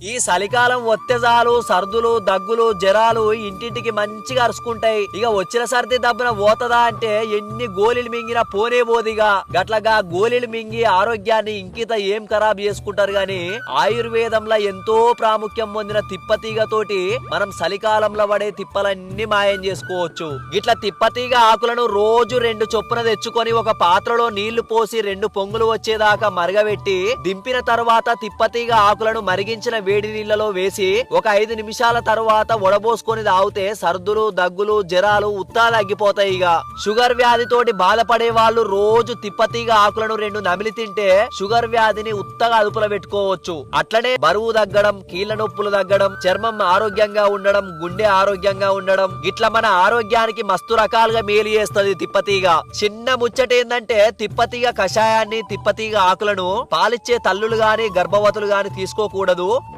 ఈ చలికాలం వస్తే చాలు సర్దులు దగ్గులు జరాలు ఇంటింటికి మంచిగా అరుచుకుంటాయి. ఇక వచ్చిన సర్ది దబ్బున పోతదా అంటే ఎన్ని గోళీలు మింగినా పోనే పోదిగా. గట్లగా గోళీలు మింగి ఆరోగ్యాన్ని ఇంకిత ఏం ఖరాబ్ చేసుకుంటారు గాని ఆయుర్వేదంలో ఎంతో ప్రాముఖ్యం పొందిన తిప్పతీగ తోటి మనం చలికాలంలో పడే తిప్పలన్నీ మాయం చేసుకోవచ్చు. ఇట్లా తిప్పతీగ ఆకులను రోజు 2 చొప్పున తెచ్చుకొని ఒక పాత్రలో నీళ్లు పోసి 2 పొంగులు వచ్చేదాకా మరగబెట్టి దింపిన తర్వాత తిప్పతీగ ఆకులను మరిగించిన వేడి నీళ్లలో వేసి ఒక 5 నిమిషాల తర్వాత వడబోసుకొని తాగితే సర్దులు దగ్గులు జరాలు ఉత్తా తగ్గిపోతాయి. ఇక షుగర్ వ్యాధితోటి బాధపడే వాళ్ళు రోజు తిప్పతీగ ఆకులను 2 నమిలి తింటే షుగర్ వ్యాధిని ఉత్తగా అదుపులో పెట్టుకోవచ్చు. అట్లనే బరువు తగ్గడం, కీళ్ల నొప్పులు తగ్గడం, చర్మం ఆరోగ్యంగా ఉండడం, గుండె ఆరోగ్యంగా ఉండడం ఇట్లా మన ఆరోగ్యానికి మస్తు రకాలుగా మేలు చేస్తుంది తిప్పతీగ. చిన్న ముచ్చట ఏందంటే తిప్పతీగ కషాయాన్ని తిప్పతీగ ఆకులను పాలిచ్చే తల్లులు గాని గర్భవతులు గాని తీసుకోకూడదు.